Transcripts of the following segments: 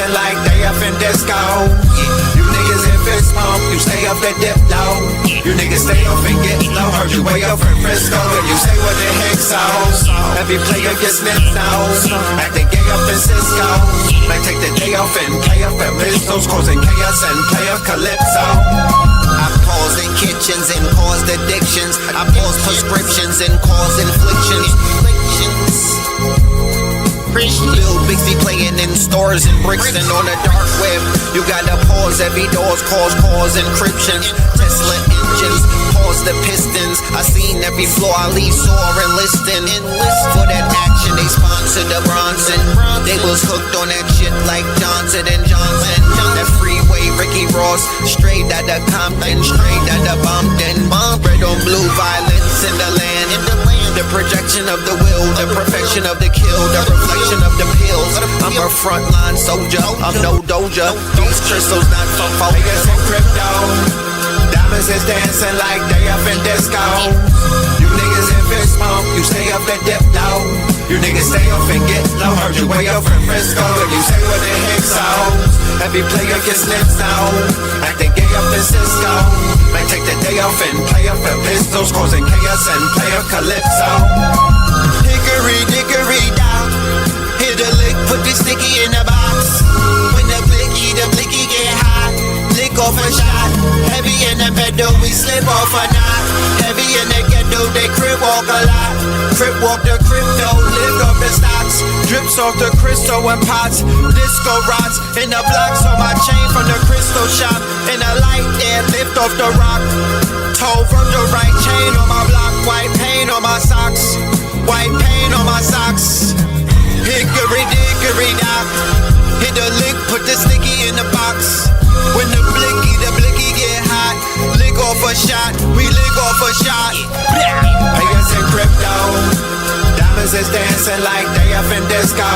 dancing like they up in disco. You niggas in fist pump, you stay up and dip low. You niggas stay up and get low. Heard you way up in Frisco, and you say what the heck so. Every player gets snipped now. Acting gay up in Cisco. Might take the day off and play up at Mistos, causing chaos and play up Calypso. I pause in kitchens and caused addictions. I pause prescriptions and cause inflictions. Lil Bixby playing in stores in Brixton on the dark web. You gotta pause every door's cause encryption. Tesla engines, pause the pistons. I seen every floor I leave sore enlisting. For that action they sponsored the Bronson. They was hooked on that shit like Johnson and Johnson. That freeway Ricky Ross, straight out of Compton, straight out of Bumpton. Red on blue violence in the land. The projection of the will, the perfection of the kill, the reflection of the pills. I'm a frontline soldier, I'm no doja. These crystals not for focus and crypto. Diamonds is dancing like they up in disco. You niggas in fist pump, you stay up and dip low. You niggas stay up and get low. Heard you way up in Frisco, and you say what the heck so. Every player gets snipped now. Acting gay up in Cisco. Might take the day off and play up at Pistols, causing chaos and play up Calypso. Hickory dickory down. Hit a lick, put the sticky in the box. When the blicky get hot. Lick off a shot. Heavy in the pedal, we slip off a knot. Heavy in the ghetto, they crib walk a lot. Crip walk the crypto, lift off the stocks. Drips off the crystal and pots. Disco rods in the blocks on my chain from the crystal shop. In the light there, lift off the rock. Toe from the right chain on my block. White paint on my socks. White paint on my socks. Hickory dickory dock. Hit the lick, put the sticky in the box. When the blicky get hot. Lick off a shot, we lick off a shot. Players in crypto. Diamonds is dancing like they up in disco.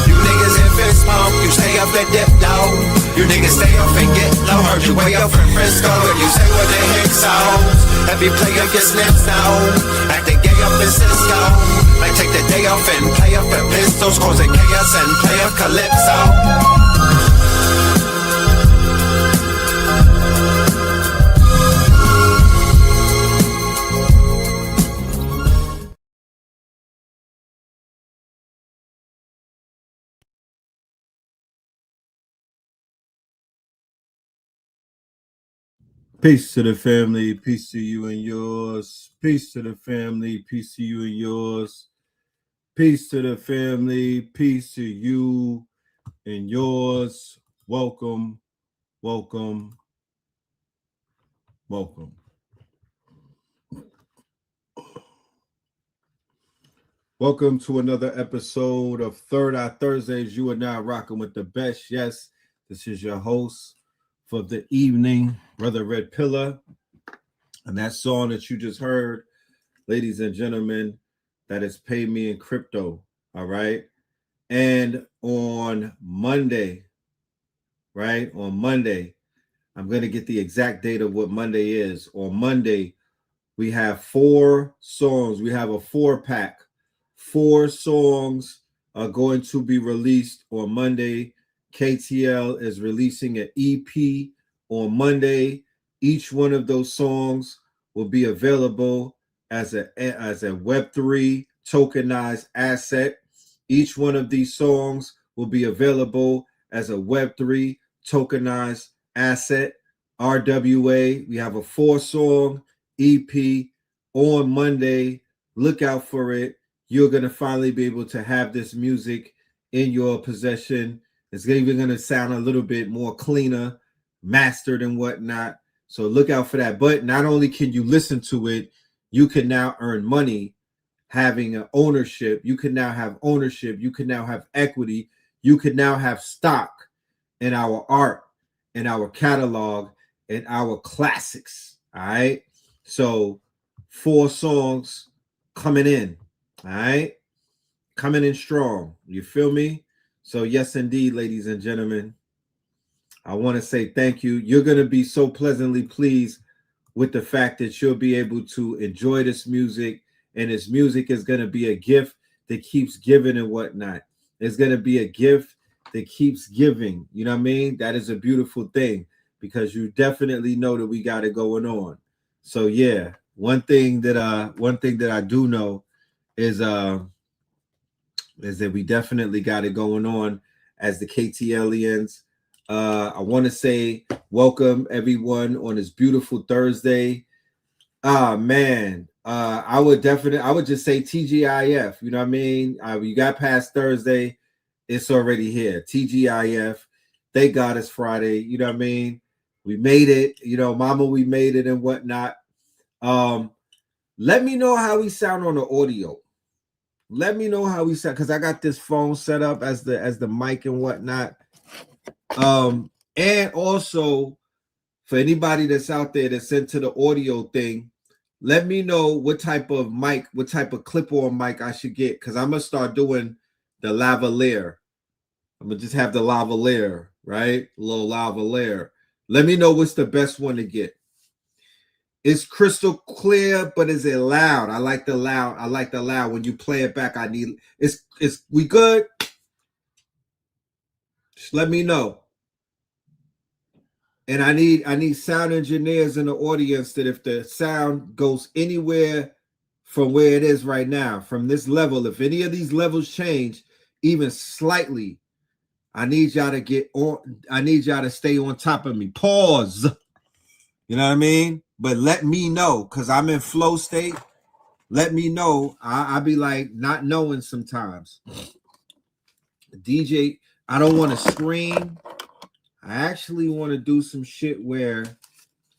You niggas in fist pump, you stay up and dip low. You niggas stay up and get low. Heard you way up in Frisco, and you say what the heck so. Every player gets snipped now. Acting gay up in Cisco. Might take the day off and play up at Pistols, causing chaos and play up Calypso. Peace to the family, peace to you and yours. Peace to the family, peace to you and yours. Peace to the family, peace to you and yours. Welcome, welcome, welcome. Welcome to another episode of Th3rd Thursdays. You are now rocking with the best. Yes, this is your host for the evening, Brother Red Pillar. And that song that you just heard, ladies and gentlemen, that is Pay Me in Crypto. All right. And on Monday, right? On Monday, I'm going to get the exact date of what Monday is. On Monday, we have 4 songs. We have a 4-pack. 4 songs are going to be released on Monday. KTL is releasing an EP on Monday. Each one of those songs will be available as a Web3 tokenized asset. Each one of these songs will be available as a Web3 tokenized asset. RWA, we have a 4-song EP on Monday. Look out for it. You're going to finally be able to have this music in your possession. It's even going to sound a little bit more cleaner, mastered and whatnot. So look out for that. But not only can you listen to it, you can now earn money having an ownership. You can now have ownership. You can now have equity. You can now have stock in our art, in our catalog, in our classics. All right. So 4 songs coming in. All right. Coming in strong. You feel me? So yes, indeed, ladies and gentlemen, I want to say thank you. You're going to be so pleasantly pleased with the fact that you'll be able to enjoy this music, and this music is going to be a gift that keeps giving and whatnot. It's going to be a gift that keeps giving. You know what I mean? That is a beautiful thing, because you definitely know that we got it going on. So yeah, one thing that I do know is that we definitely got it going on as the KTLians. I want to say welcome everyone on this beautiful Thursday. Ah man, I would just say TGIF. You know what I mean? You got past Thursday, it's already here. TGIF. Thank God it's Friday. You know what I mean? We made it. You know, Mama, we made it and whatnot. Let me know how we sound on the audio. Let me know how we sound, because I got this phone set up as the mic and whatnot. And also for anybody that's out there that's into the audio thing, let me know what type of mic, what type of clip-on mic I should get, because I'm gonna start doing the lavalier. I'm gonna just have the lavalier, right? A little lavalier. Let me know what's the best one to get. It's crystal clear, but is it loud? I like the loud. I like the loud. When you play it back, I need it's we good? Just let me know. And I need sound engineers in the audience that if the sound goes anywhere from where it is right now, from this level, if any of these levels change even slightly, I need y'all to get on. I need y'all to stay on top of me. Pause. You know what I mean? But let me know, because I'm in flow state. Let me know. I be like not knowing sometimes. DJ, I don't want to scream. I actually want to do some shit where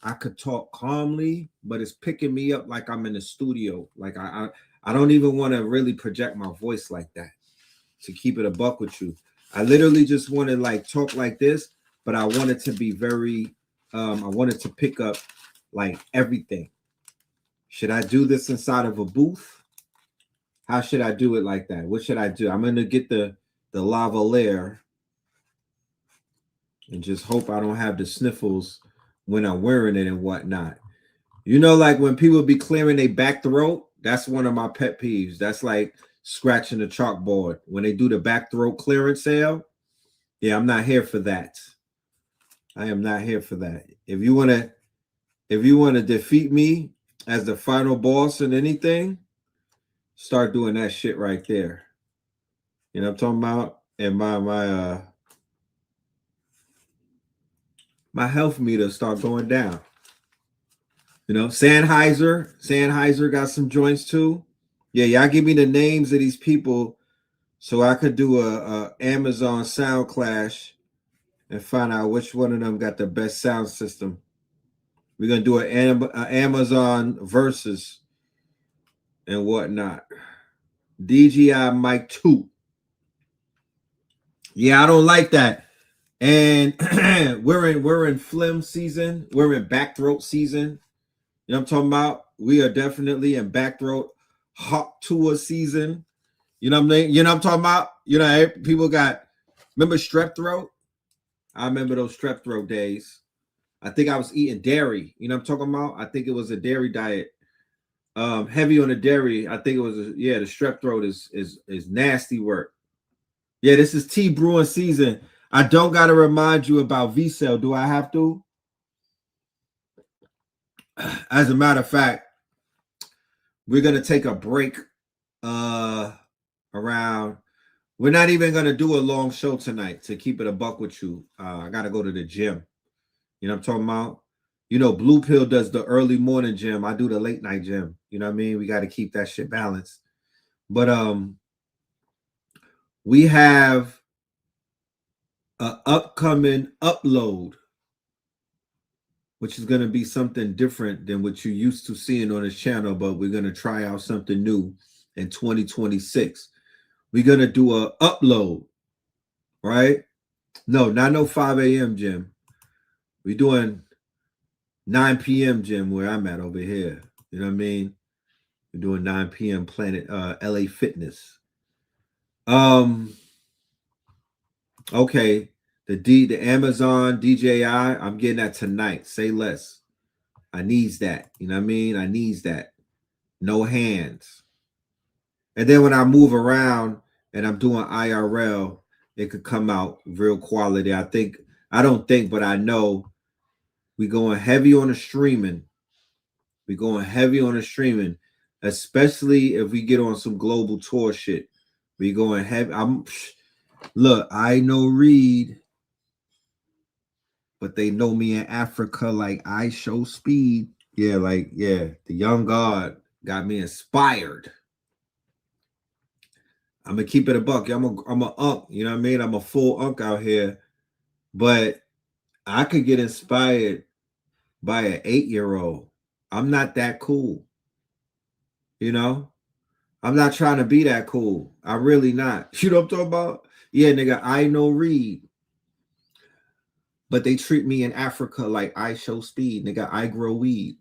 I could talk calmly, but it's picking me up like I'm in the studio. Like I don't even want to really project my voice like that, to keep it a buck with you. I literally just want to like talk like this, but I want it to be very, I want it to pick up like everything. Should I do this inside of a booth? How should I do it like that? What should I do? I'm going to get the lavalier and just hope I don't have the sniffles when I'm wearing it and whatnot. You know, like when people be clearing their back throat, that's one of my pet peeves. That's like scratching the chalkboard. When they do the back throat clearance sale, yeah, I'm not here for that. I am not here for that. If you want to defeat me as the final boss in anything, start doing that shit right there. You know what I'm talking about? And my health meter start going down. You know, Sennheiser got some joints too. Yeah, y'all give me the names of these people so I could do a Amazon sound clash and find out which one of them got the best sound system. We're gonna do an Amazon versus and whatnot. DJI Mic 2. Yeah, I don't like that. And we're in phlegm season. We're in back throat season. You know what I'm talking about? We are definitely in back throat hot tour season. You know what I mean? You know what I'm talking about? You know, people got, remember strep throat? I remember those strep throat days. I think I was eating dairy. You know what I'm talking about? I think it was a dairy diet. Heavy on the dairy. I think it was the strep throat is nasty work. Yeah, this is tea brewing season. I don't gotta remind you about V-Cell. Do I have to? As a matter of fact, we're gonna take a break around. We're not even gonna do a long show tonight, to keep it a buck with you. I gotta go to the gym. You know what I'm talking about? You know, Blue Pill does the early morning gym. I do the late night gym. You know what I mean? We got to keep that shit balanced. But we have an upcoming upload, which is going to be something different than what you're used to seeing on this channel, but we're going to try out something new in 2026. We're going to do a upload, right? No, not no 5 a.m. gym. We're doing 9 p.m. gym where I'm at over here. You know what I mean? We're doing 9 p.m. Planet LA Fitness. Okay. The Amazon DJI, I'm getting that tonight. Say less. I needs that. You know what I mean? I needs that. No hands. And then when I move around and I'm doing IRL, it could come out real quality. I don't think, but I know we going heavy on the streaming. We going heavy on the streaming, especially if we get on some global tour shit. We going heavy. Look, I know Reed, but they know me in Africa like I show speed. Yeah, the young God got me inspired. I'm gonna keep it a buck. I'm a unk, you know what I mean? I'm a full unk out here, but I could get inspired by an 8-year-old. I'm not that cool, you know. I'm not trying to be that cool. I'm really not. You know what I'm talking about? Yeah, nigga, I know Reed, but they treat me in Africa like I show speed, nigga. I grow weed.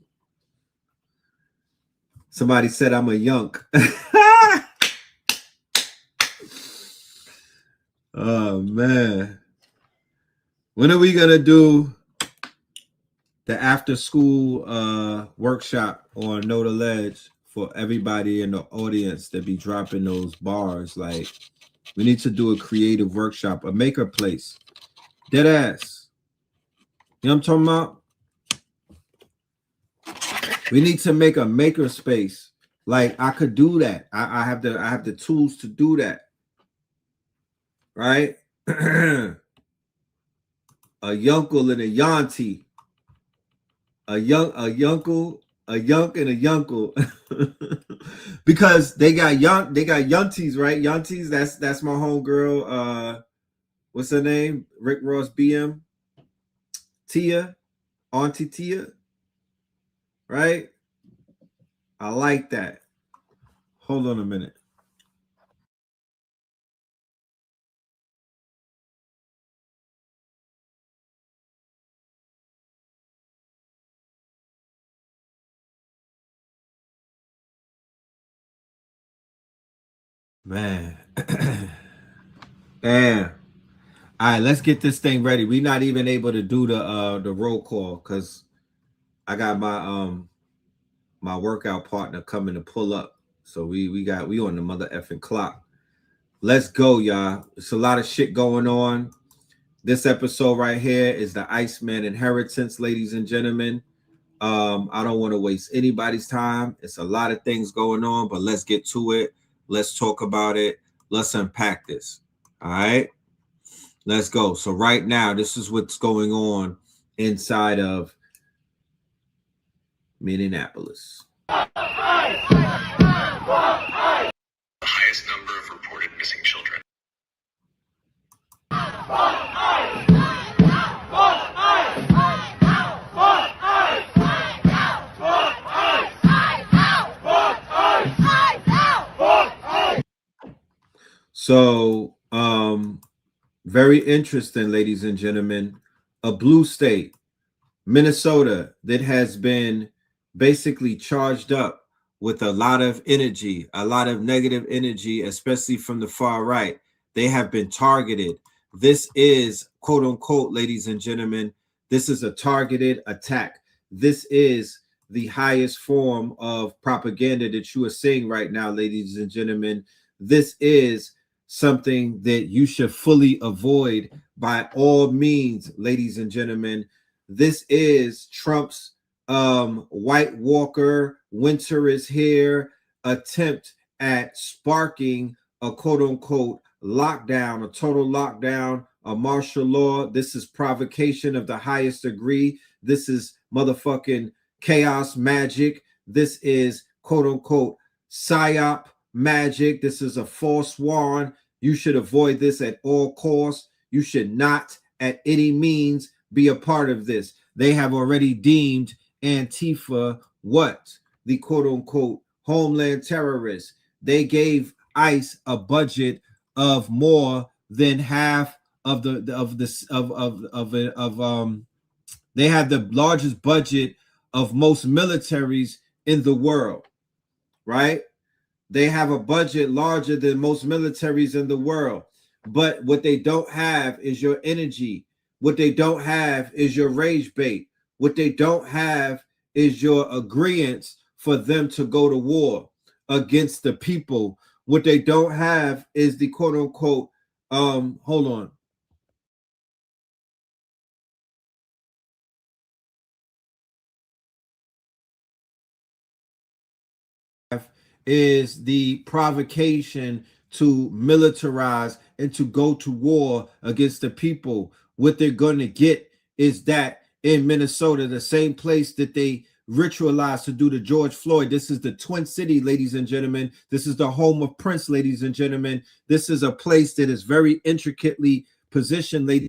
Somebody said I'm a yunk. Oh man, when are we gonna do the after school workshop on Know the Ledge for everybody in the audience that be dropping those bars? Like, we need to do a creative workshop, a maker place, dead ass. You know what I'm talking about? We need to make a maker space. Like, I could do that. I have the tools to do that. Right? A yunkle and a yanti. A yunk and a yunkle. Because they got yunties, right? Yunties, that's my homegirl. What's her name? Rick Ross BM. Tia. Auntie Tia. Right? I like that. Hold on a minute. Man. Damn. All right, let's get this thing ready. We're not even able to do the roll call because I got my workout partner coming to pull up. So we on the mother effing clock. Let's go, y'all. It's a lot of shit going on. This episode right here is the Iceman Inheritance, ladies and gentlemen. I don't want to waste anybody's time. It's a lot of things going on, but let's get to it. Let's talk about it. Let's unpack this. All right. Let's go. So right now, this is what's going on inside of Minneapolis. The highest number of reported missing children. So, very interesting, ladies and gentlemen. A blue state, Minnesota, that has been basically charged up with a lot of energy, a lot of negative energy, especially from the far right. They have been targeted. This is, quote unquote, ladies and gentlemen, this is a targeted attack. This is the highest form of propaganda that you are seeing right now, ladies and gentlemen. This is something that you should fully avoid by all means, ladies and gentlemen. This is Trump's White Walker, winter is here attempt at sparking a quote unquote lockdown, a total lockdown, a martial law. This is provocation of the highest degree. This is motherfucking chaos magic. This is quote unquote psyop magic. This is a false warn. You should avoid this at all costs. You should not at any means be a part of this. They have already deemed Antifa what? The quote unquote homeland terrorists. They gave ICE a budget of more than half of they have the largest budget of most militaries in the world, right? They have a budget larger than most militaries in the world. But what they don't have is your energy. What they don't have is your rage bait. What they don't have is your agreeance for them to go to war against the people. What they don't have is the quote unquote Hold on. Is the provocation to militarize and to go to war against the people. What they're going to get is that in Minnesota, the same place that they ritualized to do to George Floyd. This is the Twin City, ladies and gentlemen. This is the home of Prince, ladies and gentlemen. This is a place that is very intricately positioned, ladies.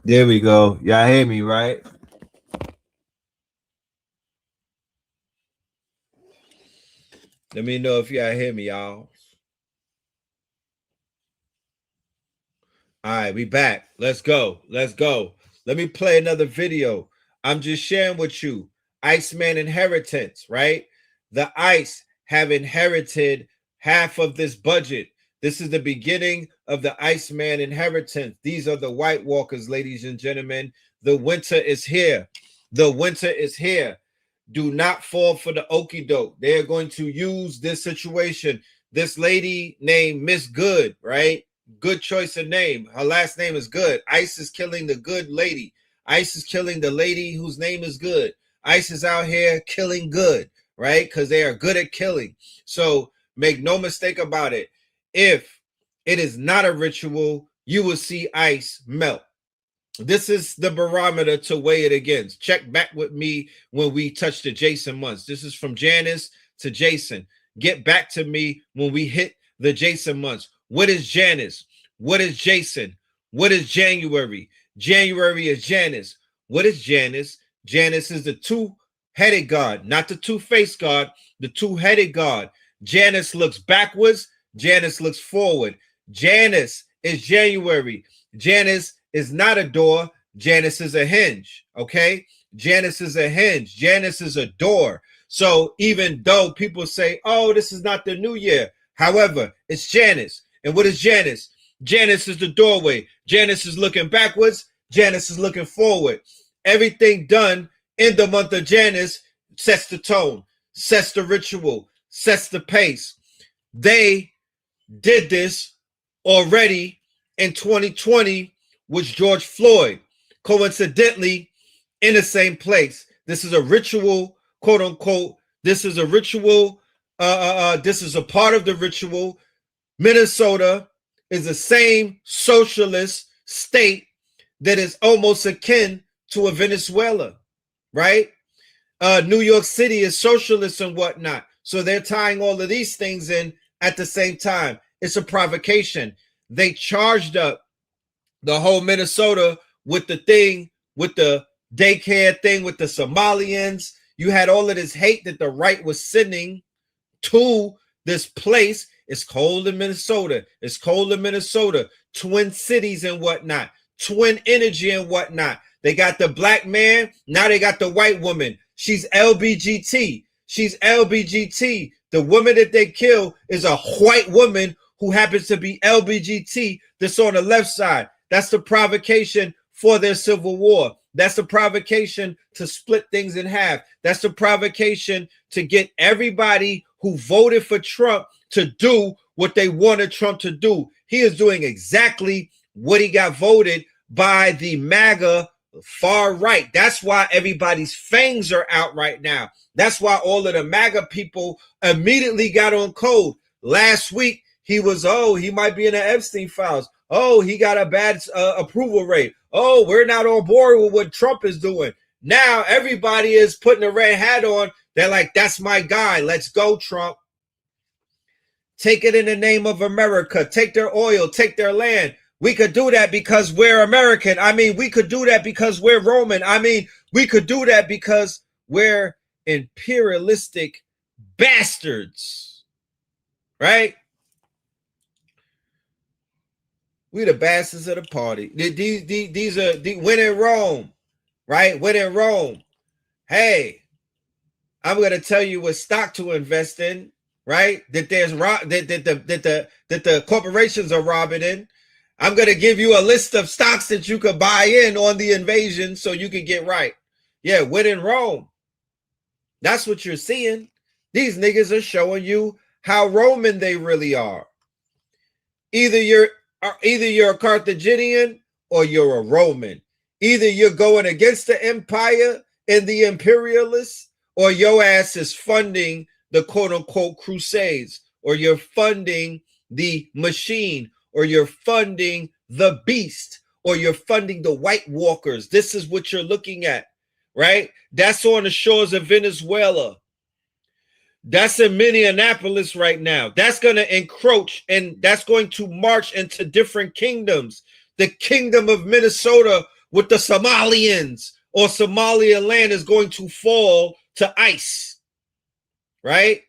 There we go. Y'all hear me, right? Let me know if y'all hear me, y'all. All right, we back. Let's go. Let's go. Let me play another video. I'm just sharing with you Iceman Inheritance, right? The ICE have inherited half of this budget. This is the beginning of the Iceman Inheritance. These are the White Walkers, ladies and gentlemen. The winter is here. The winter is here. Do not fall for the okie doke. They're going to use this situation. This lady named Miss Good, right? Good choice of name. Her last name is Good. ICE is killing the good lady. ICE is killing the lady whose name is Good. ICE is out here killing good, right? Because they are good at killing. So make no mistake about it. If it is not a ritual, you will see ICE melt. This is the barometer to weigh it against. Check back with me when we touch the Jason months. This is from Janice to Jason. Get back to me when we hit the Jason months. What is Janice? What is Jason? What is January? January is Janice. What is Janice? Janice is the two-headed god, not the two-faced god, the two-headed god. Janice looks backwards. Janice looks forward. Janice is January. Janice is not a door. Janice is a hinge. Okay. Janice is a hinge. Janice is a door. So even though people say, oh, this is not the new year. However, it's Janice. And what is Janice? Janice is the doorway. Janice is looking backwards. Janice is looking forward. Everything done in the month of Janice sets the tone, sets the ritual, sets the pace. They did this already in 2020 with George Floyd, coincidentally in the same place. This is a ritual, quote unquote. This is a ritual. This is a part of the ritual. Minnesota is the same socialist state that is almost akin to a Venezuela, right? New York City is socialist and whatnot. So they're tying all of these things in at the same time. It's a provocation. They charged up the whole Minnesota with the thing, with the daycare thing, with the Somalians. You had all of this hate that the right was sending to this place. It's cold in Minnesota. It's cold in Minnesota. Twin cities and whatnot. Twin energy and whatnot. They got the black man. Now they got the white woman. She's LBGT. She's LBGT. The woman that they kill is a white woman who happens to be LBGT that's on the left side. That's the provocation for their civil war. That's the provocation to split things in half. That's the provocation to get everybody who voted for Trump to do what they wanted Trump to do. He is doing exactly what he got voted by the MAGA far right. That's why everybody's fangs are out right now. That's why all of the MAGA people immediately got on code. Last week, he was, oh, he might be in the Epstein files. Oh, he got a bad approval rate. Oh, we're not on board with what Trump is doing. Now everybody is putting a red hat on. They're like, that's my guy. Let's go, Trump. Take it in the name of America. Take their oil. Take their land. We could do that because we're American. I mean, we could do that because we're Roman. I mean, we could do that because we're imperialistic bastards. Right? We the bastards of the party. These are when in Rome. Right? When in Rome. Hey, I'm going to tell you what stock to invest in. Right? That there's that the corporations are robbing in. I'm going to give you a list of stocks that you could buy in on the invasion so you can get right. Yeah, when in Rome. That's what you're seeing. These niggas are showing you how Roman they really are. Either you're a Carthaginian or you're a Roman. Either you're going against the empire and the imperialists, or your ass is funding the quote-unquote crusades, or you're funding the machine, or you're funding the beast, or you're funding the White Walkers. This is what you're looking at, right? That's on the shores of Venezuela. That's in Minneapolis right now. That's going to encroach, and that's going to march into different kingdoms. The kingdom of Minnesota with the Somalians or Somalian land is going to fall to ICE, right?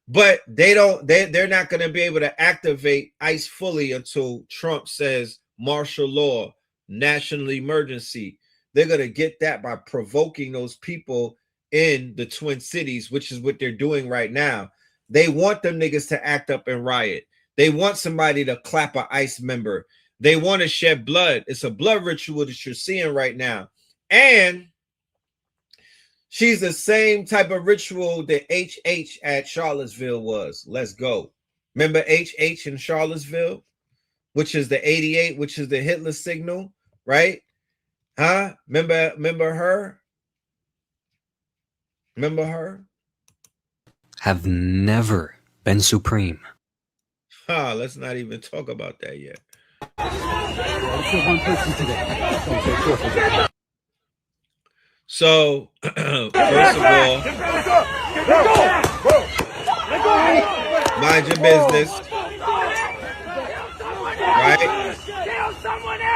But they're not going to be able to activate ICE fully until Trump says martial law, national emergency. They're going to get that by provoking those people in the Twin Cities, which is what they're doing right now. They want them niggas to act up and riot. They want somebody to clap an ICE member. They want to shed blood. It's a blood ritual that you're seeing right now. And she's the same type of ritual that HH at Charlottesville was. Let's go. Remember HH in Charlottesville, which is the 88, which is the Hitler signal, right? Huh? Remember her? Remember her? Have never been supreme. Let's not even talk about that yet. So, first of all, mind your business, right?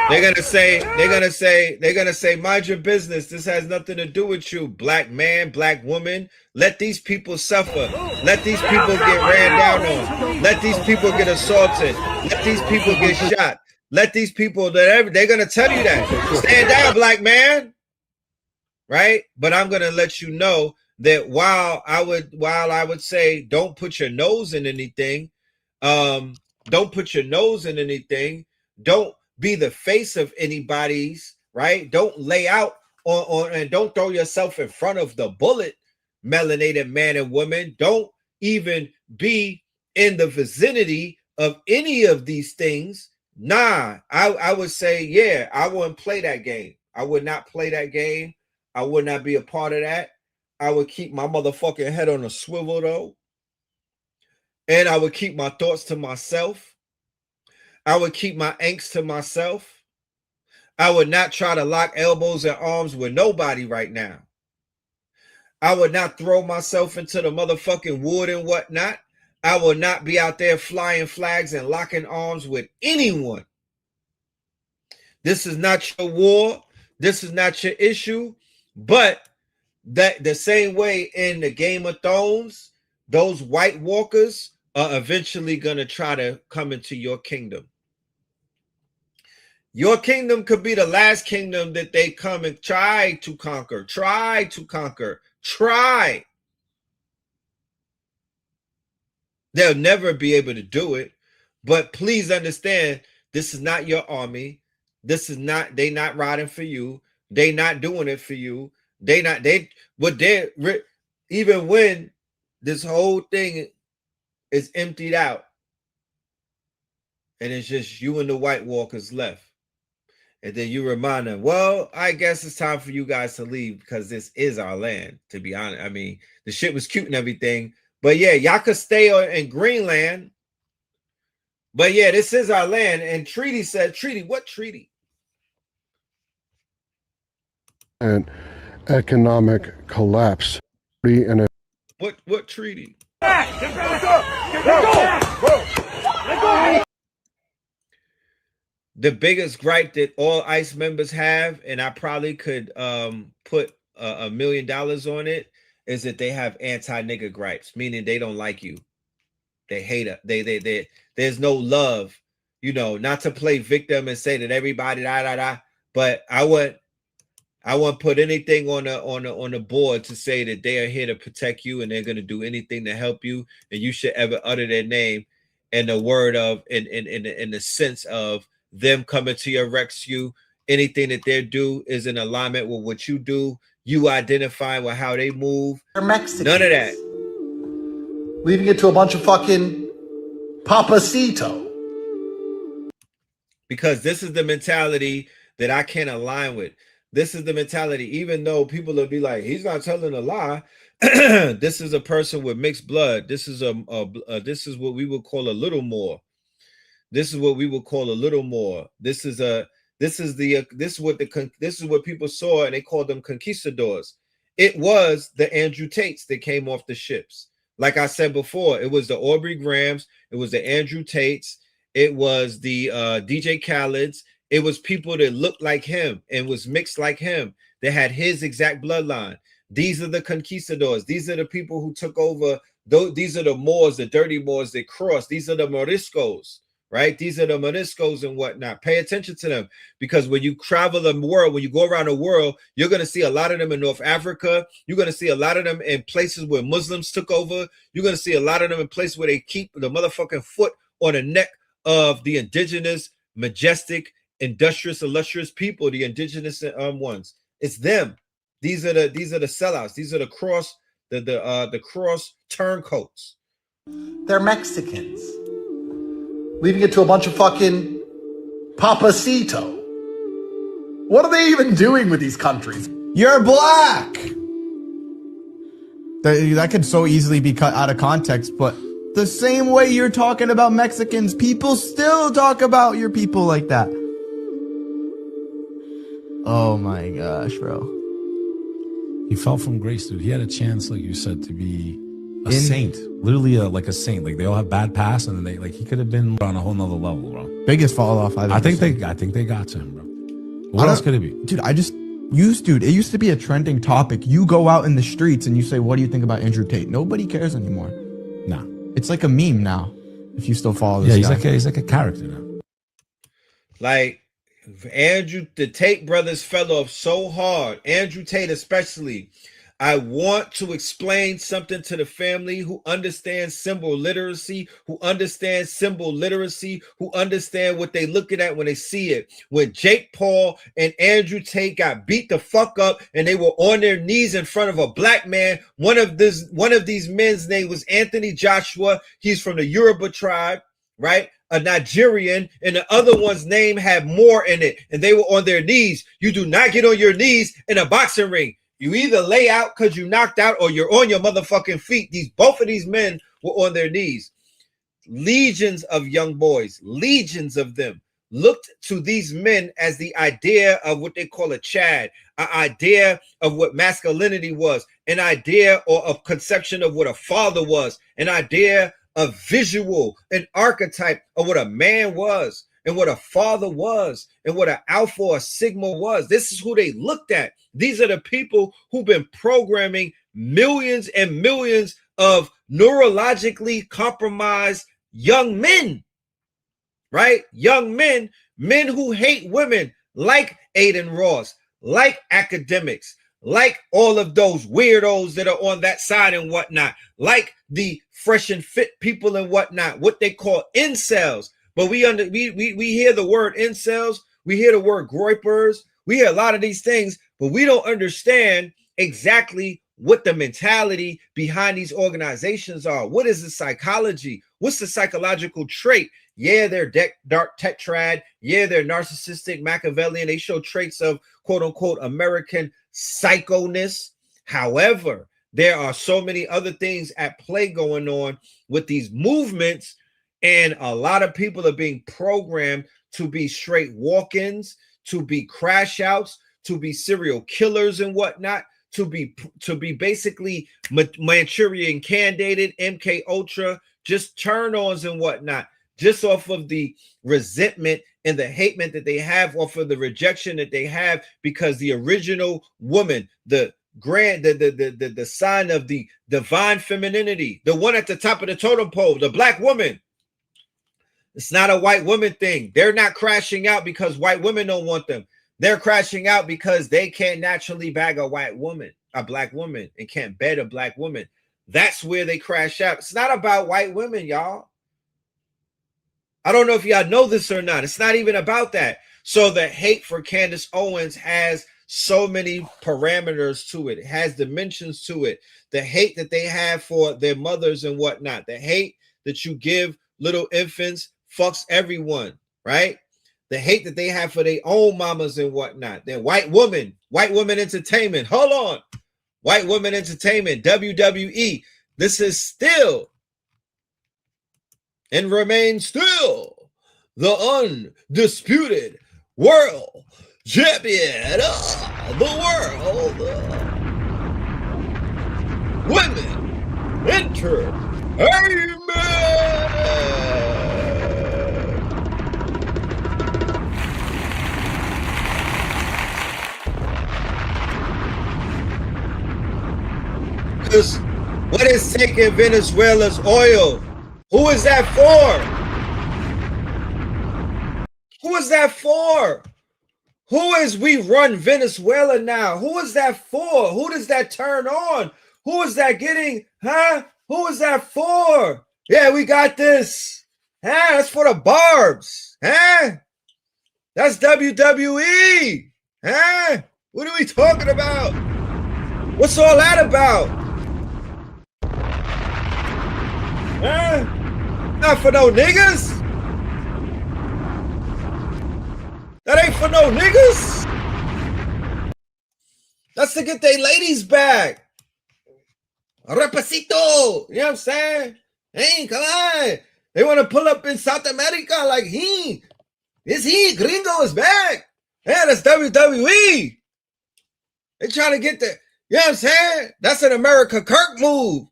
They're gonna say, mind your business. This has nothing to do with you, black man, black woman. Let these people suffer. Let these people get ran down on. Let these people get assaulted. Let these people get shot. Let these people, they're gonna tell you that. Stand down, black man. Right? But I'm gonna let you know that while I would say don't put your nose in anything, don't put your nose in anything, don't be the face of anybody's, right? Don't lay out on and don't throw yourself in front of the bullet, melanated man and woman. Don't even be in the vicinity of any of these things. Nah, I would say, yeah, I wouldn't play that game. I would not play that game. I would not be a part of that. I would keep my motherfucking head on a swivel, though. And I would keep my thoughts to myself. I would keep my angst to myself. I would not try to lock elbows and arms with nobody right now. I would not throw myself into the motherfucking wood and whatnot. I will not be out there flying flags and locking arms with anyone. This is not your war. This is not your issue. But that the same way in the Game of Thrones, those White Walkers are eventually going to try to come into your kingdom. Your kingdom could be the last kingdom that they come and try to conquer. Try. They'll never be able to do it. But please understand, this is not your army. They not riding for you. They not doing it for you. Even when this whole thing is emptied out and it's just you and the White Walkers left. And then you remind them, well, I guess it's time for you guys to leave because this is our land, to be honest. I mean, the shit was cute and everything. But yeah, y'all could stay in Greenland. But yeah, this is our land. And Treaty said, Treaty, what treaty? And economic collapse. And a What treaty? The biggest gripe that all ICE members have, and I probably could put $1 million on it, is that they have anti-nigger gripes, meaning they don't like you. They hate it. They there's no love, you know, not to play victim and say that everybody but I wouldn't put anything on the board to say that they are here to protect you and they're going to do anything to help you, and you should ever utter their name in the word of in the sense of them coming to your rescue. Anything that they do is in alignment with what you do. You identify with how they move. They're Mexicans. None of that. Leaving it to a bunch of fucking papacito. Because this is the mentality that I can't align with. This is the mentality, even though people will be like, he's not telling a lie. This is a person with mixed blood. This is this is what we would call a little more. This is what we would call a little more. This is what people saw, and they called them conquistadors. It was the Andrew Tates that came off the ships. Like I said before, it was the Aubrey Grahams, it was the Andrew Tates, it was the DJ Khaled's. It was people that looked like him and was mixed like him, that had his exact bloodline. These are the conquistadors. These are the people who took over. These are the Moors, the dirty Moors that crossed. These are the Moriscos, right? These are the Moriscos and whatnot. Pay attention to them, because when you travel the world, when you go around the world, you're going to see a lot of them in North Africa. You're going to see a lot of them in places where Muslims took over. You're going to see a lot of them in places where they keep the motherfucking foot on the neck of the indigenous, majestic, industrious, illustrious people, the indigenous ones. It's them. These are the sellouts. These are the cross turncoats. They're Mexicans. Leaving it to a bunch of fucking papacito. What are they even doing with these countries? You're black. That could so easily be cut out of context, but the same way you're talking about Mexicans, people still talk about your people like that. Oh my gosh, bro. He fell from grace, dude. He had a chance, like you said, to be a saint. Literally like a saint. Like, they all have bad past, and then he could have been on a whole nother level, bro. Biggest fall off I think they got to him, bro. What else could it be? Dude, it used to be a trending topic. You go out in the streets and you say, what do you think about Andrew Tate? Nobody cares anymore. Nah. It's like a meme now, if you still follow this guy. He's like a character now. Like, Andrew, the Tate brothers fell off so hard. Andrew Tate especially. I want to explain something to the family who understands symbol literacy, who understand what they looking at when they see it. When Jake Paul and Andrew Tate got beat the fuck up and they were on their knees in front of a black man, one of these men's name was Anthony Joshua. He's from the Yoruba tribe, right? A Nigerian, and the other one's name had more in it, and they were on their knees. You do not get on your knees in a boxing ring. You either lay out because you knocked out, or you're on your motherfucking feet. Both of these men were on their knees. Legions of young boys, legions of them, looked to these men as the idea of what they call a Chad, an idea of what masculinity was, an idea or a conception of what a father was, an idea, a visual, an archetype of what a man was and what a father was and what an alpha or sigma was. This is who they looked at. These are the people who've been programming millions and millions of neurologically compromised young men, right? Young men who hate women, like Aiden Ross, like academics, like all of those weirdos that are on that side and whatnot, like the fresh and fit people and whatnot, what they call incels. But we hear the word incels, we hear the word groypers, we hear a lot of these things, but we don't understand exactly what the mentality behind these organizations are. What is the psychology? What's the psychological trait? Yeah, they're dark tetrad. Yeah, they're narcissistic, Machiavellian. They show traits of quote unquote American psychoness. However, there are so many other things at play going on with these movements, and a lot of people are being programmed to be straight walk-ins, to be crash outs, to be serial killers and whatnot, to be basically Manchurian Candidated, MK Ultra, just turn-ons and whatnot, just off of the resentment and the hatement that they have, off of the rejection that they have, because the original woman, the sign of the divine femininity, the one at the top of the totem pole, the black woman. It's not a white woman thing. They're not crashing out because white women don't want them. They're crashing out because they can't naturally bag a white woman, a black woman, and can't bed a black woman. That's where they crash out. It's not about white women, y'all. I don't know if y'all know this or not. It's not even about that. So the hate for Candace Owens has so many parameters to it. It has dimensions to it. The hate that they have for their mothers and whatnot. The hate that you give little infants fucks everyone, right? The hate that they have for their own mamas and whatnot. They're white woman entertainment. Hold on. White woman entertainment, WWE. This is still and remains still the undisputed world champion of the world. Women enter. Amen. Because what is taking Venezuela's oil? Who is that for? Who is that for? Who is we run Venezuela now? Who is that for? Who does that turn on? Who is that getting? Huh? Who is that for? Yeah, we got this. Huh? That's for the barbs. Huh? That's WWE. Huh? What are we talking about? What's all that about? Huh? Not for no niggas. That ain't for no niggas. That's to get their ladies back. Repasito. You know what I'm saying? Hey, come on. They want to pull up in South America like Gringo is back. Yeah, that's WWE. They trying to get the, you know what I'm saying? That's an America Kirk move.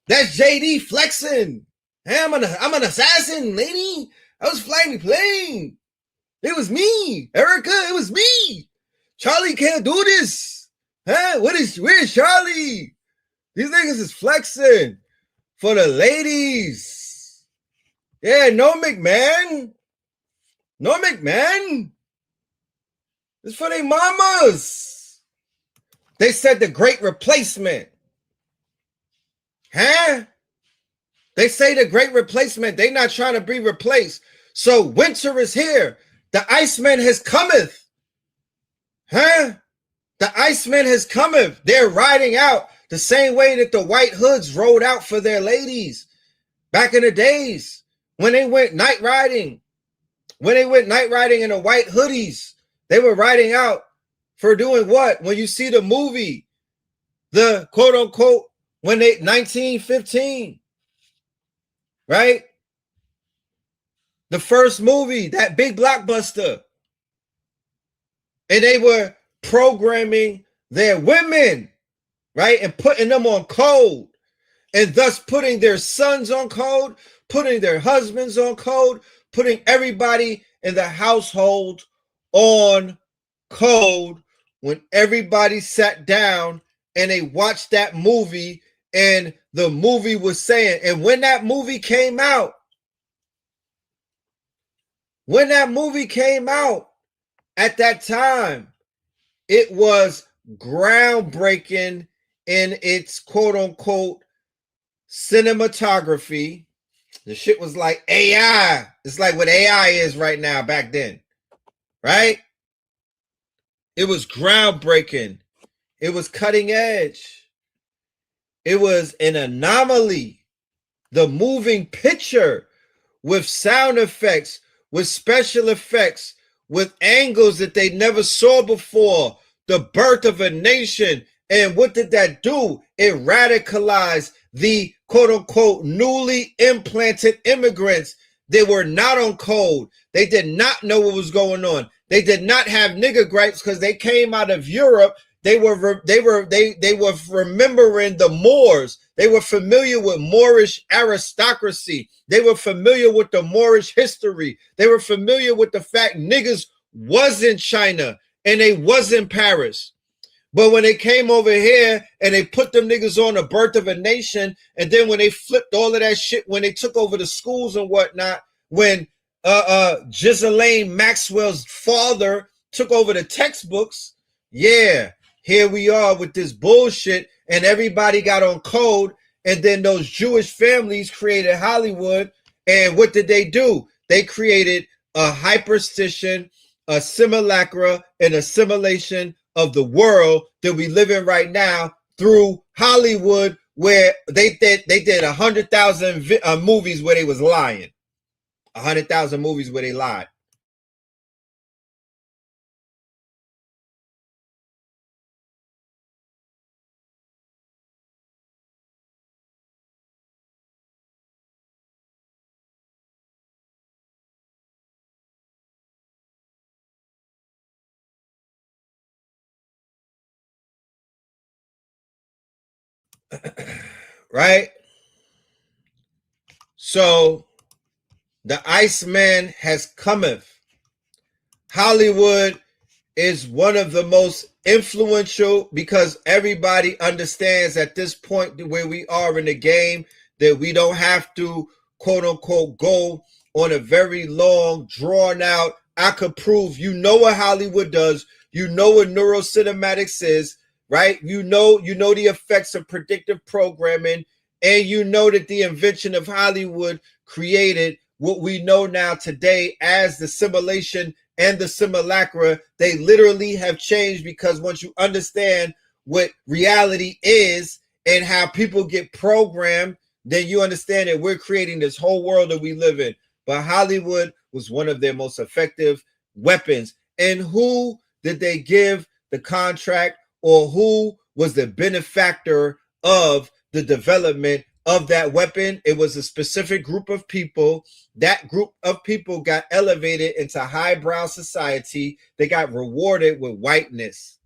That's JD flexing. Hey, I'm an assassin, lady. I was flying the plane. It was me, Erica. It was me. Charlie can't do this. Huh? Where's Charlie? These niggas is flexing for the ladies. Yeah, no McMahon. No McMahon. It's for their mamas. They said the great replacement. Huh? They say the great replacement. They not trying to be replaced. So winter is here. The Iceman has cometh. Huh? The Iceman has cometh. They're riding out the same way that the white hoods rode out for their ladies back in the days when they went night riding. When they went night riding in the white hoodies, they were riding out for doing what? When you see the movie, the quote unquote, when they 1915, right? The first movie, that big blockbuster. And they were programming their women, right? And putting them on code. And thus putting their sons on code, putting their husbands on code, putting everybody in the household on code when everybody sat down and they watched that movie and the movie was saying, and when that movie came out, at that time, it was groundbreaking in its quote unquote cinematography. The shit was like AI. It's like what AI is right now back then, right? It was groundbreaking. It was cutting edge. It was an anomaly. The moving picture with sound effects, with special effects, with angles that they never saw before. The birth of a nation. And what did that do? It radicalized the quote-unquote newly implanted immigrants. They were not on code. They did not know what was going on. They did not have nigger gripes because they came out of Europe they were remembering the Moors. They were familiar with Moorish aristocracy. They were familiar with the Moorish history. They were familiar with the fact niggas was in China and they was in Paris. But when they came over here and they put them niggas on the birth of a nation, and then when they flipped all of that shit, when they took over the schools and whatnot, when Ghislaine Maxwell's father took over the textbooks, yeah, here we are with this bullshit, and everybody got on code, and then those Jewish families created Hollywood, and what did they do? They created a hyperstition, a simulacra, and assimilation of the world that we live in right now through Hollywood, where they did 100,000 movies where they was lying. 100,000 movies where they lied. Right? So the Iceman has cometh. Hollywood is one of the most influential, because everybody understands at this point where we are in the game that we don't have to, quote unquote, go on a very long, drawn out, I could prove, you know what Hollywood does, you know what neurocinematics is, right? You know the effects of predictive programming, and you know that the invention of Hollywood created what we know now today as the simulation and the simulacra. They literally have changed, because once you understand what reality is and how people get programmed, then you understand that we're creating this whole world that we live in. But Hollywood was one of their most effective weapons. And who did they give the contract, or who was the benefactor of the development of that weapon? It was a specific group of people. That group of people got elevated into highbrow society. They got rewarded with whiteness.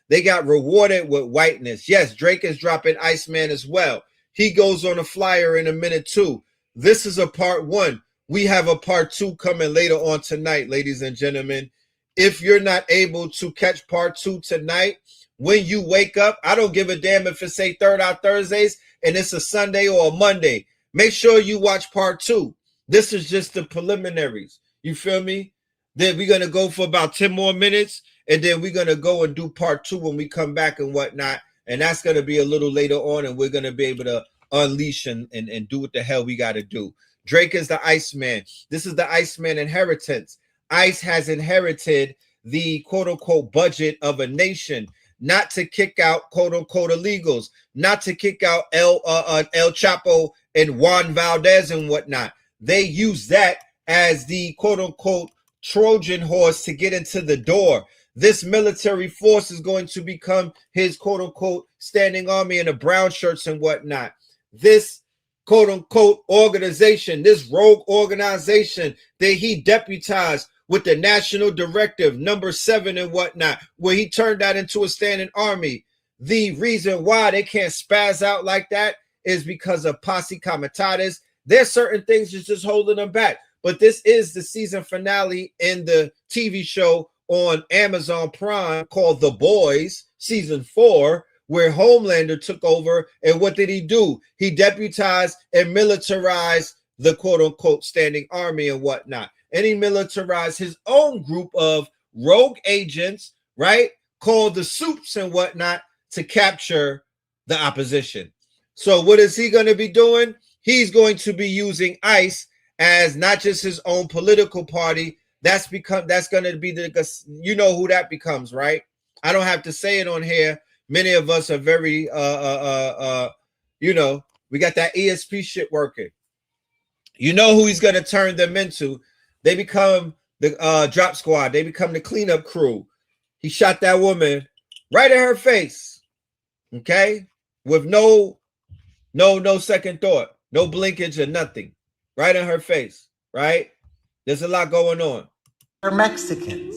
Yes, Drake is dropping Iceman as well. He goes on a flyer in a minute too. This is a part one. We have a part two coming later on tonight, ladies and gentlemen. If you're not able to catch part two tonight, when you wake up, I don't give a damn if it's say Third Eye Thursdays and it's a Sunday or a Monday. Make sure you watch part two. This is just the preliminaries. You feel me? Then we're going to go for about 10 more minutes, and then we're going to go and do part two when we come back and whatnot. And that's going to be a little later on, and we're going to be able to unleash and do what the hell we got to do. Drake is the Iceman. This is the Iceman Inheritance. Ice has inherited the quote-unquote budget of a nation, not to kick out quote-unquote illegals, not to kick out El Chapo and Juan Valdez and whatnot. They use that as the quote-unquote Trojan horse to get into the door. This military force is going to become his quote-unquote standing army in the brown shirts and whatnot. This quote-unquote organization, this rogue organization that he deputized with the National Directive number 7 and whatnot, where he turned that into a standing army. The reason why they can't spaz out like that is because of posse comitatus. There's certain things that's just holding them back. But this is the season finale in the TV show on Amazon Prime called The Boys, season 4, where Homelander took over. And what did he do? He deputized and militarized the quote-unquote standing army and whatnot. And he militarized his own group of rogue agents, right, called the Supes and whatnot, to capture the opposition. So what is he going to be doing? He's going to be using ICE as not just his own political party. That's going to be the, you know who that becomes, right? I don't have to say it on here. Many of us are very, you know, we got that ESP shit working. You know who he's going to turn them into. They become the drop squad. They become the cleanup crew. He shot that woman right in her face, okay, with no second thought, no blinkage or nothing, right in her face, right? There's a lot going on. They're Mexicans.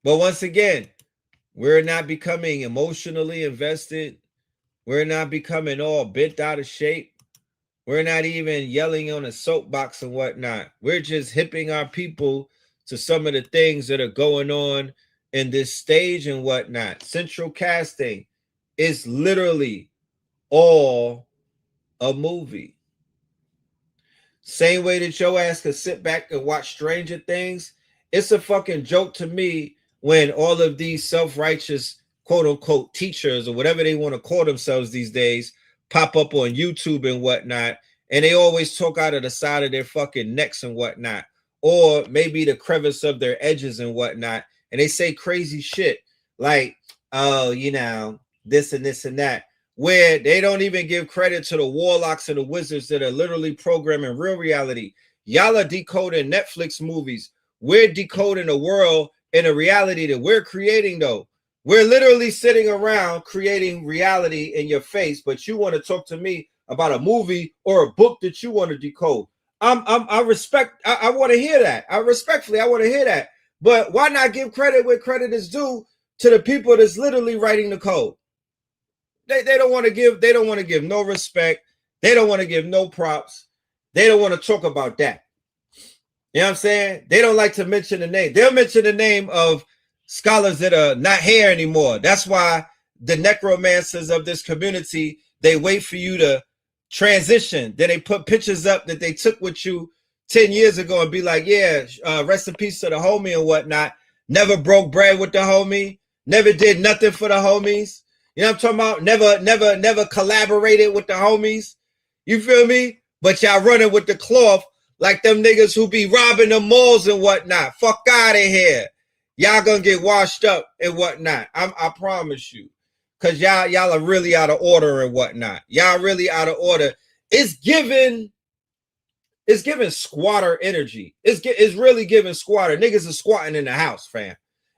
But once again, We're not becoming emotionally invested. We're not becoming all bent out of shape. We're not even yelling on a soapbox and whatnot. We're just hipping our people to some of the things that are going on in this stage and whatnot. Central casting is literally all a movie. Same way that your ass could sit back and watch Stranger Things. It's a fucking joke to me when all of these self-righteous quote unquote teachers or whatever they want to call themselves these days pop up on YouTube and whatnot, and they always talk out of the side of their fucking necks and whatnot, or maybe the crevice of their edges and whatnot, and they say crazy shit like, oh, you know, this and this and that, where they don't even give credit to the warlocks and the wizards that are literally programming real reality. Y'all are decoding Netflix movies. We're decoding a world and a reality that we're creating, though. We're literally sitting around creating reality in your face, but you want to talk to me about a movie or a book that you want to decode. I want to hear that. I want to hear that. But why not give credit where credit is due to the people that's literally writing the code? They don't want to give no respect. They don't want to give no props. They don't want to talk about that. You know what I'm saying? They don't like to mention the name. They'll mention the name of scholars that are not here anymore. That's why the necromancers of this community, they wait for you to transition. Then they put pictures up that they took with you 10 years ago and be like, yeah, rest in peace to the homie and whatnot. Never broke bread with the homie. Never did nothing for the homies. You know what I'm talking about? Never collaborated with the homies. You feel me? But y'all running with the cloth like them niggas who be robbing the malls and whatnot. Fuck out of here. Y'all gonna get washed up and whatnot. I promise you. Cause y'all are really out of order and whatnot. Y'all really out of order. It's giving squatter energy. It's really giving squatter. Niggas are squatting in the house, fam.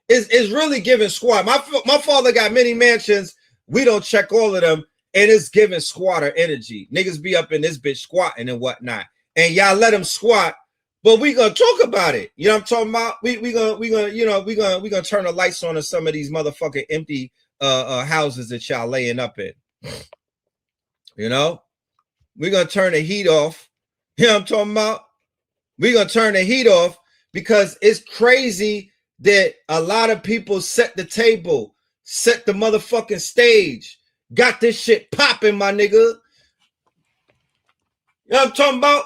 It's really giving squat. My father got many mansions. We don't check all of them, and it's giving squatter energy. Niggas be up in this bitch squatting and whatnot, and y'all let them squat, but we gonna talk about it. You know what I'm talking about? We gonna turn the lights on in some of these motherfucking empty houses that y'all laying up in. You know, we gonna turn the heat off. You know what I'm talking about? We gonna turn the heat off because it's crazy that a lot of people set the table, set the motherfucking stage, got this shit popping, my nigga. You know what I'm talking about?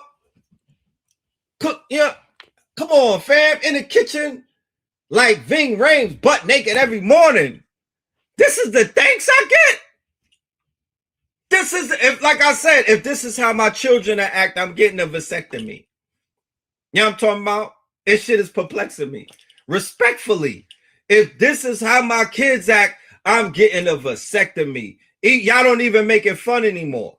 Cook, yeah. Come on, fam. In the kitchen, like Ving Rhames, butt naked every morning. This is the thanks I get. This is, if, like I said, if this is how my children act, I'm getting a vasectomy. You know what I'm talking about? This shit is perplexing me. Respectfully, if this is how my kids act, I'm getting a vasectomy. Y'all don't even make it fun anymore.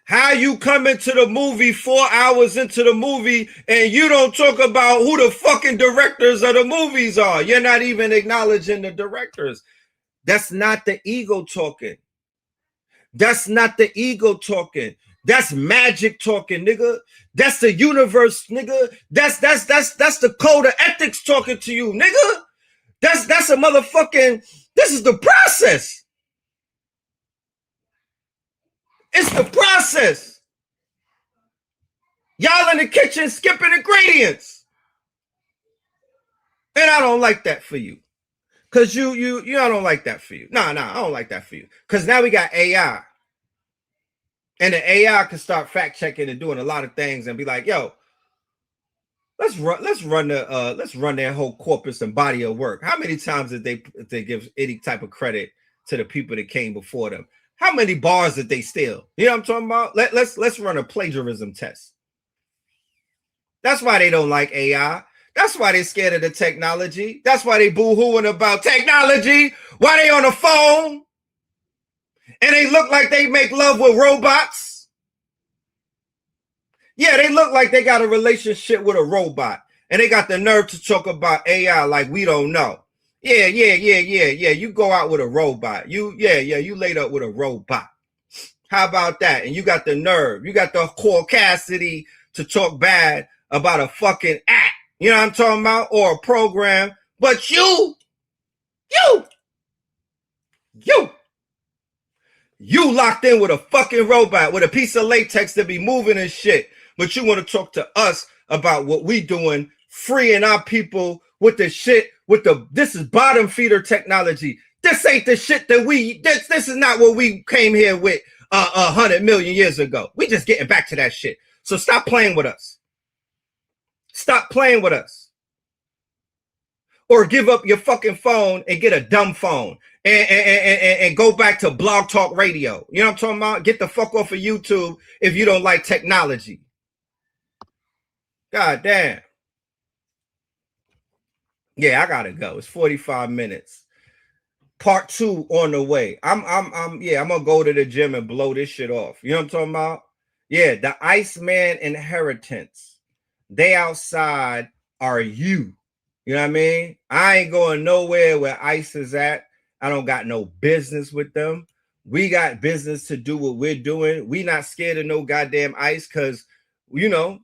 How you come into the movie 4 hours into the movie and you don't talk about who the fucking directors of the movies are? You're not even acknowledging the directors. That's not the ego talking. That's not the ego talking. That's magic talking, nigga. That's the universe, nigga. That's the code of ethics talking to you, nigga. That's a motherfucking, this is the process. It's the process. Y'all in the kitchen skipping ingredients. And I don't like that for you. Cause you I don't like that for you. Nah, I don't like that for you. Cause now we got AI. And the AI can start fact checking and doing a lot of things and be like, yo, let's run their whole corpus and body of work. How many times did they give any type of credit to the people that came before them? How many bars did they steal? You know what I'm talking about? Let's run a plagiarism test. That's why they don't like AI. That's why they're scared of the technology. That's why they boo-hooing about technology. Why they on the phone? And they look like they make love with robots. Yeah, they look like they got a relationship with a robot. And they got the nerve to talk about AI like we don't know. Yeah. You go out with a robot. You laid up with a robot. How about that? And you got the nerve. You got the caucasity to talk bad about a fucking app. You know what I'm talking about? Or a program But you locked in with a fucking robot with a piece of latex to be moving and shit. But you want to talk to us about what we doing, freeing our people with the shit, this is bottom feeder technology. This ain't the shit that this is not what we came here with 100 million years ago. We just getting back to that shit. So stop playing with us. Stop playing with us. Or give up your fucking phone and get a dumb phone and go back to Blog Talk Radio. You know what I'm talking about? Get the fuck off of YouTube if you don't like technology. God damn. Yeah, I gotta go. It's 45 minutes. Part 2 on the way. I'm gonna go to the gym and blow this shit off. You know what I'm talking about? Yeah, the Iceman Inheritance. They outside are you. You know what I mean? I ain't going nowhere where ICE is at. I don't got no business with them. We got business to do what we're doing. We not scared of no goddamn ICE because, you know,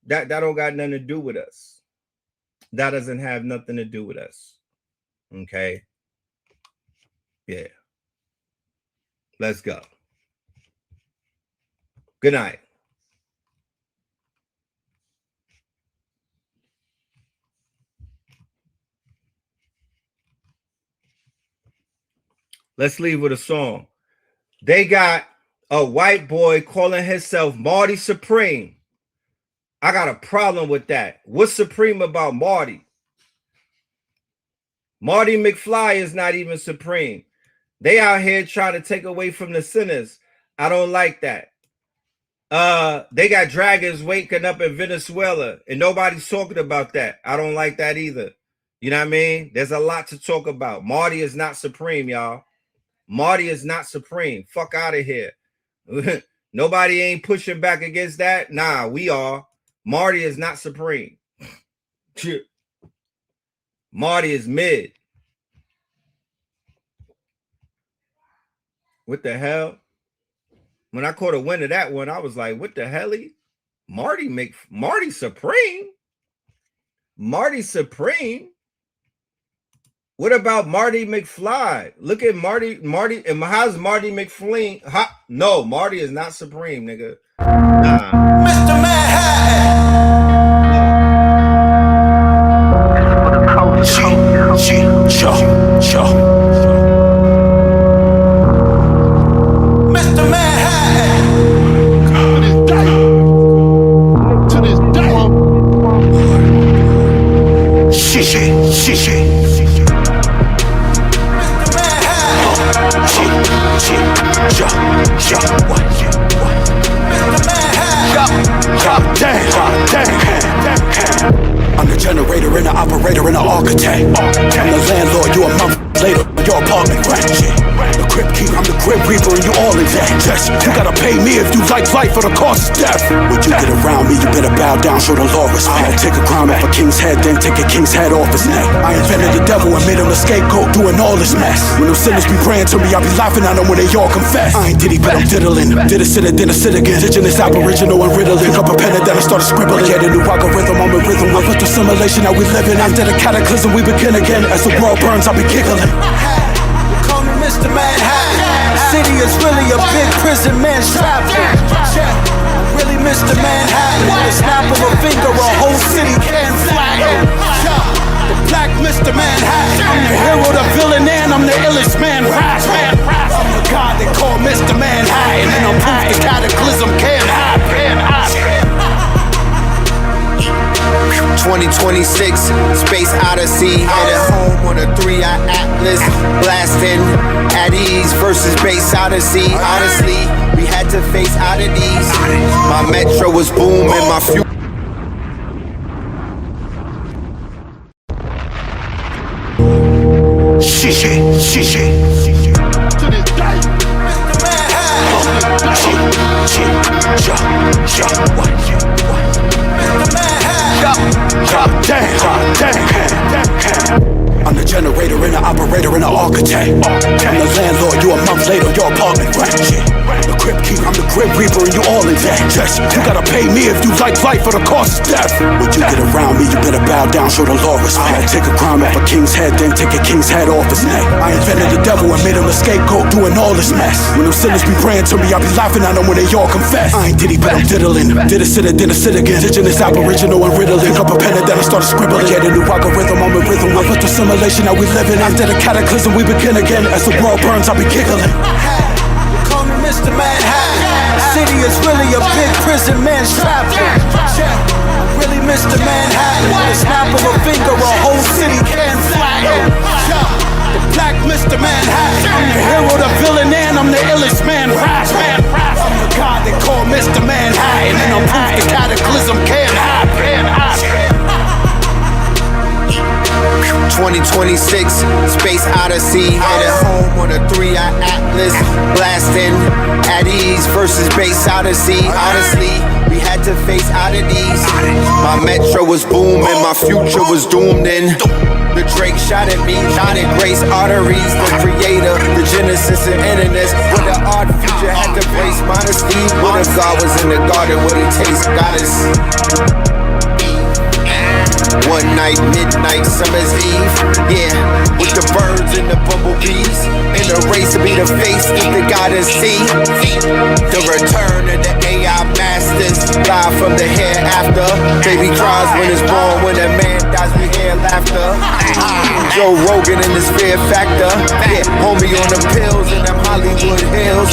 that don't got nothing to do with us. That doesn't have nothing to do with us. Okay? Yeah. Let's go. Good night. Let's leave with a song. They got a white boy calling himself Marty Supreme. I got a problem with that. What's supreme about Marty? Marty McFly is not even supreme. They out here trying to take away from the sinners. I don't like that. They got dragons waking up in Venezuela and nobody's talking about that. I don't like that either. You know what I mean? There's a lot to talk about. Marty is not supreme, y'all. Marty is not supreme. Fuck out of here. Nobody ain't pushing back against that. Nah, we are. Marty is not supreme. Marty is mid. What the hell? When I caught a wind of that one, I was like, what the hell? Marty Supreme? Marty Supreme? What about Marty McFly? Look at Marty, and how's Marty McFly? No, Marty is not supreme, nigga. Nah. Mr. Manhattan. Mr. Manhattan. To this day. Shit. I'm the generator and the operator and the architect. I'm the landlord, you a month later, your apartment rent. The crypt keeper, I'm the grim reaper and you all in debt. Yes, you gotta pay me if you like life or the cost is death. When you get around me, you better bow down, show the law respect. I'll take a crown off a king's head, then take a king's head off his neck. I invented the devil and made him a scapegoat, doing all this mess. When them sinners be praying to me, I be laughing at them when they all confess. I ain't diddy, but I'm diddling. Did a sinner, then a sin again. Indigenous, aboriginal, and riddling. Pick up a pen and then I started scribbling. Get a new algorithm, I'm a rhythm. I put the simulation that we live in. After the cataclysm, we begin again. As the world burns, I'll be giggling. Call me Mr. Manhattan. The city is really a big prison man's trap. Really Mr. Manhattan. With the snap of a finger, a whole city can flatten. The black Mr. Manhattan. I'm the hero, the villain, and I'm the illest man rap. I'm the god they call Mr. Manhattan. And I'm proof the cataclysm can't happen. 2026, Space Odyssey, headed home on a 3-eye Atlas, blasting at ease versus Space Odyssey. Honestly, we had to face oddities. My metro was booming, my future. Shit. To this day, Mr. I'm the generator and the operator and the architect. I'm the landlord, you a month was laid on your apartment. Shit. The Crypt King, I'm the Grim Reaper, and you all in debt. Just, you gotta pay me if you like life or the cost is death. When you get around me, you better bow down, show the law respect. Take a crown off a king's head, then take a king's head off his neck. I invented the devil and made him a scapegoat, doing all this mess. When them sinners be praying to me, I be laughing at them when they all confess. I ain't diddy, but I'm diddling. Did a sit, then a sit again. Indigenous, aboriginal, and riddling. Pick up a pen and then I started scribbling. Get a new algorithm, I'm a rhythm. With the simulation that we live in. After the cataclysm, we begin again. As the world burns, I'll be giggling. Call me Mr. Manhattan. City is really a big prison man's trap. Really Mr. Manhattan. With a snap of a finger, a whole city can flatten. The black Mr. Manhattan. I'm the hero, the villain, and I'm the illest man rap. I'm the god they call Mr. Manhattan. And I'm proof the cataclysm can happen. 2026, Space Odyssey, headed home on a 3-eye Atlas, blasting at ease versus Space Odyssey. Honestly, we had to face oddities. My metro was booming, my future was doomed in. The Drake shot at me, shotted Grace arteries. The creator, the genesis and internet. With an art future had to brace modesty. What if God was in the garden, would he taste goddess? One night, midnight, summer's eve. Yeah, with the birds and the bumblebees. In the race to be the face that the goddess see. The return of the AI masters. Live from the hereafter. Baby cries when it's born. When a man dies, we hear laughter. Joe Rogan and his fear factor. Yeah, homie on the pills in them Hollywood hills.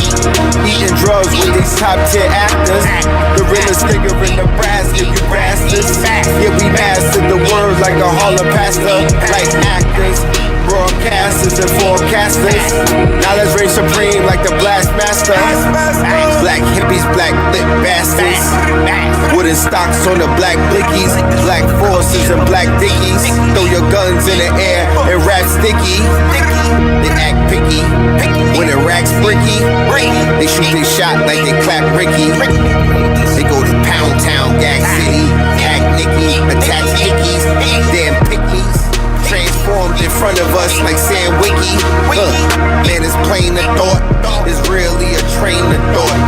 Eating drugs with these top tier actors. The realest nigga in Nebraska, you bastards. Yeah, we mastered the words like a Hall of Pastor. Like actors, broadcasters and forecasters. Now let's reign supreme like the Blast Master. Black hippies, black lit bastards. Wooden stocks on the black blickies. Black forces and black dickies. Throw your guns in the air and rap sticky. They act picky. When it racks bricky, they shoot their shot like they clap Ricky. They go to Pound Town, Gag City. Act Nicky, attach hickeys. Damn pickies. Transformed in front of us like Sam Wiki. Man, it's plain the thought. It's really a train of thought.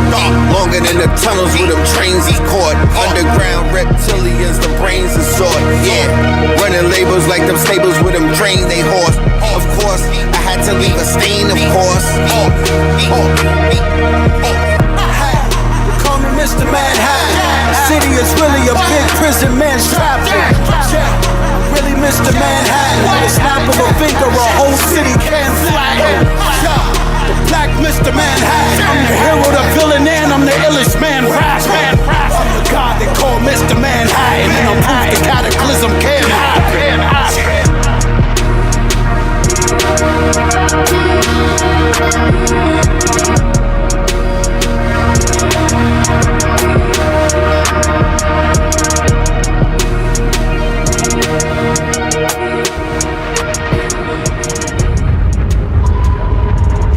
Longer than the tunnels where them trains is caught. Underground reptilians, the brains is sought. Yeah, running labels like them stables with them train they horse. Of course, I had to leave a stain, of course. Call me Mr. Manhattan. City is really a big prison man's trap. Really Mr. Manhattan. With a snap of a finger, a whole city can flatten. The black Mr. Manhattan. I'm the hero, the villain, and I'm the illest man rap. I'm the god they call Mr. Manhattan. And I'm proof the cataclysm can happen.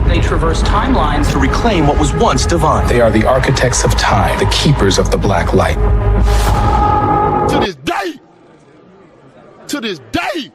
They traverse timelines to reclaim what was once divine. They are the architects of time, the keepers of the black light. To this day,